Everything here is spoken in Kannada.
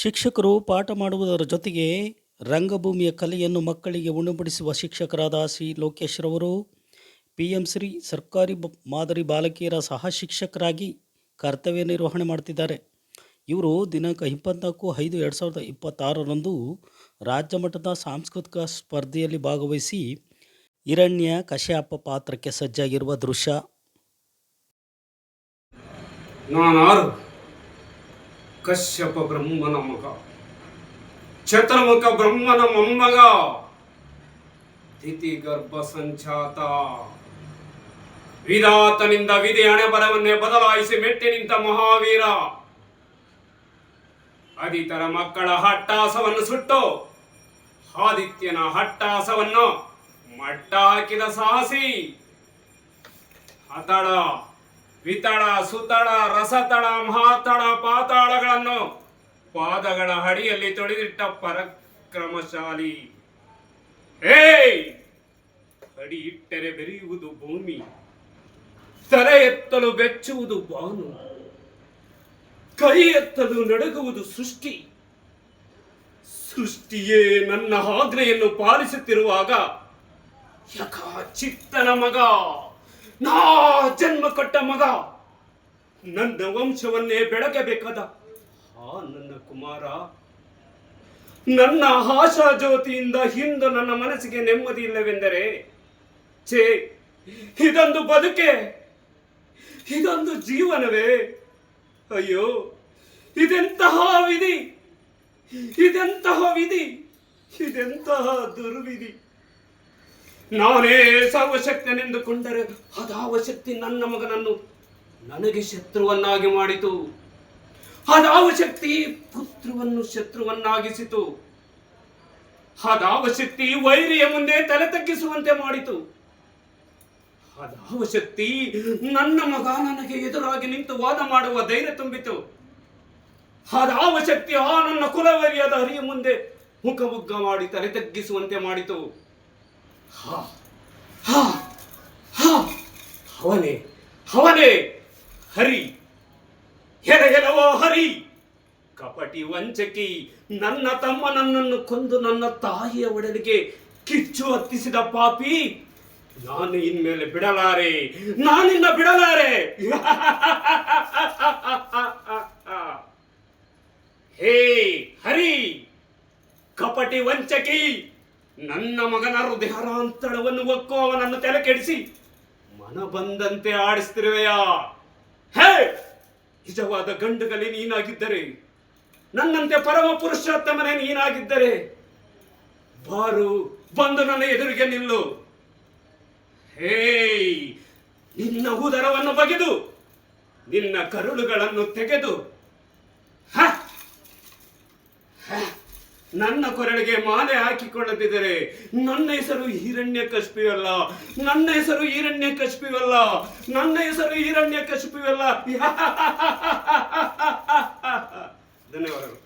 ಶಿಕ್ಷಕರು ಪಾಠ ಮಾಡುವುದರ ಜೊತೆಗೆ ರಂಗಭೂಮಿಯ ಕಲೆಯನ್ನು ಮಕ್ಕಳಿಗೆ ಉಣಬಡಿಸುವ ಶಿಕ್ಷಕರಾದ ಸಿ ಲೋಕೇಶ್ರವರು ಶ್ರೀ ಸರ್ಕಾರಿ ಮಾದರಿ ಬಾಲಕಿಯರ ಸಹ ಶಿಕ್ಷಕರಾಗಿ ಕರ್ತವ್ಯ ನಿರ್ವಹಣೆ ಮಾಡ್ತಿದ್ದಾರೆ. ಇವರು ದಿನಾಂಕ 24/5/2026ರಂದು ರಾಜ್ಯ ಮಟ್ಟದ ಸಾಂಸ್ಕೃತಿಕ ಸ್ಪರ್ಧೆಯಲ್ಲಿ ಭಾಗವಹಿಸಿ ಹಿರಣ್ಯ ಕಶ್ಯಪ ಪಾತ್ರಕ್ಕೆ ಸಜ್ಜಾಗಿರುವ ದೃಶ್ಯ. ನಾನಾರು ಕಶ್ಯಪ ಬ್ರಹ್ಮನ ಮಗ, ಚತುರ್ಮುಖ ಬ್ರಹ್ಮನ ಮೊಮ್ಮಗ, ತಿಥಿ ಗರ್ಭ ಸಂಚಾತ, ವಿಧಾತನಿಂದ ವಿಧಿ ಹಣೆ ಬರವನ್ನೇ ಬದಲಾಯಿಸಿ ಮೆಟ್ಟಿ ನಿಂತ ಮಹಾವೀರ. ಅದಿತರ ಮಕ್ಕಳ ಹಟ್ಟಾಸವನ್ನು ಸುಟ್ಟು ಆದಿತ್ಯನ ಹಟ್ಟಾಸವನ್ನು ಮಟ್ಟ ಹಾಕಿದ ಸಾಹಸಿ. ಹತಳ, ವಿತಳ, ಸುತಳ, ರಸತಳ, ಮಹಾತಳ, ಪಾತಾಳಗಳನ್ನು ಪಾದಗಳ ಅಡಿಯಲ್ಲಿ ತೊಳೆದಿಟ್ಟ ಪರಾಕ್ರಮಶಾಲಿ. ಅಡಿ ಇಟ್ಟರೆ ಬೆರೆಯುವುದು ಭೂಮಿ, ತಲೆ ಎತ್ತಲು ಬೆಚ್ಚುವುದು ಬಾನು, ಕೈ ಎತ್ತಲು ನಡುಗುವುದು ಸೃಷ್ಟಿ. ಸೃಷ್ಟಿಯೇ ನನ್ನ ಆಜ್ಞೆಯನ್ನು ಪಾಲಿಸುತ್ತಿರುವಾಗ ಯಕ ಚಿತ್ತನ ಮಗ, ನಾ ಜನ್ಮ ಕೊಟ್ಟ ಮಗ, ನನ್ನ ವಂಶವನ್ನೇ ಬೆಳಗಬೇಕಾದ ನನ್ನ ಕುಮಾರ, ನನ್ನ ಆಶಾ ಜ್ಯೋತಿಯಿಂದ ಹಿಂದು ನನ್ನ ಮನಸ್ಸಿಗೆ ನೆಮ್ಮದಿ ಇಲ್ಲವೆಂದರೆ ಛೇ, ಇದೊಂದು ಬದುಕೆ, ಇದೊಂದು ಜೀವನವೇ? ಅಯ್ಯೋ, ಇದೆಂತಹ ವಿಧಿ, ಇದೆಂತಹ ವಿಧಿ, ಇದೆಂತಹ ದುರ್ವಿಧಿ. ನಾನೇ ಸರ್ವಶಕ್ತನೆಂದುಕೊಂಡರೆ ಅದಾವ ಶಕ್ತಿ ನನ್ನ ಮಗನನ್ನು ನನಗೆ ಶತ್ರುವನ್ನಾಗಿ ಮಾಡಿತು. ಅದಾವ ಶಕ್ತಿ ಪುತ್ರವನ್ನು ಶತ್ರುವನ್ನಾಗಿಸಿತು. ಅದಾವ ಶಕ್ತಿ ವೈರಿಯ ಮುಂದೆ ತಲೆ ತಗ್ಗಿಸುವಂತೆ ಮಾಡಿತು. ಅದಾವ ಶಕ್ತಿ ನನ್ನ ಮಗ ನನಗೆ ಎದುರಾಗಿ ನಿಂತು ವಾದ ಮಾಡುವ ಧೈರ್ಯ ತುಂಬಿತು. ಅದಾವ ಶಕ್ತಿ ನನ್ನ ಕುಲವರಿಯಾದ ಹರಿಯ ಮುಂದೆ ಮುಖಮುಗ್ಗ ಮಾಡಿ ತಲೆ ತಗ್ಗಿಸುವಂತೆ ಮಾಡಿತು. ಅವನೇ ಅವನೇ ಹರಿ, ಎಲವೋ ಹರಿ, ಕಪಟಿ ವಂಚಕಿ, ನನ್ನ ತಮ್ಮ ನನ್ನನ್ನು ಕೊಂದು ನನ್ನ ತಾಯಿಯ ಒಡಲಿಗೆ ಕಿಚ್ಚು ಹತ್ತಿಸಿದ ಪಾಪಿ. ನಾನು ಇನ್ಮೇಲೆ ಬಿಡಲಾರೆ, ನಾನಿನ್ನ ಬಿಡಲಾರೆ. ಹೇ ಹರಿ, ಕಪಟಿ ವಂಚಕಿ, ನನ್ನ ಮಗನ ಹೃದಯಾಂತರವನ್ನು ಒಕ್ಕು ಅವನನ್ನು ತಲೆ ಕೆಡಿಸಿ ಮನ ಬಂದಂತೆ ಆಡಿಸ್ತಿರುವೆಯಾ? ಹೇ, ನಿಜವಾದ ಗಂಡುಗಲಿ ನೀನಾಗಿದ್ದರೆ, ನನ್ನಂತೆ ಪರಮ ಪುರುಷೋತ್ತಮನೇ ನೀನಾಗಿದ್ದರೆ ಬಾರು, ಬಂದು ನನ್ನ ಎದುರಿಗೆ ನಿಲ್ಲು. ಹೇ, ನಿನ್ನ ಉದರವನ್ನು ಬಗೆದು ನಿನ್ನ ಕರುಳುಗಳನ್ನು ತೆಗೆದು ನನ್ನ ಕೊರಳಿಗೆ ಮಾಲೆ ಹಾಕಿಕೊಳ್ಳದಿದ್ದರೆ ನನ್ನ ಹೆಸರು ಹಿರಣ್ಯಕಶಿಪುವಲ್ಲ, ನನ್ನ ಹೆಸರು ಹಿರಣ್ಯಕಶಿಪುವಲ್ಲ, ನನ್ನ ಹೆಸರು ಹಿರಣ್ಯಕಶಿಪುವಲ್ಲ. ಧನ್ಯವಾದಗಳು.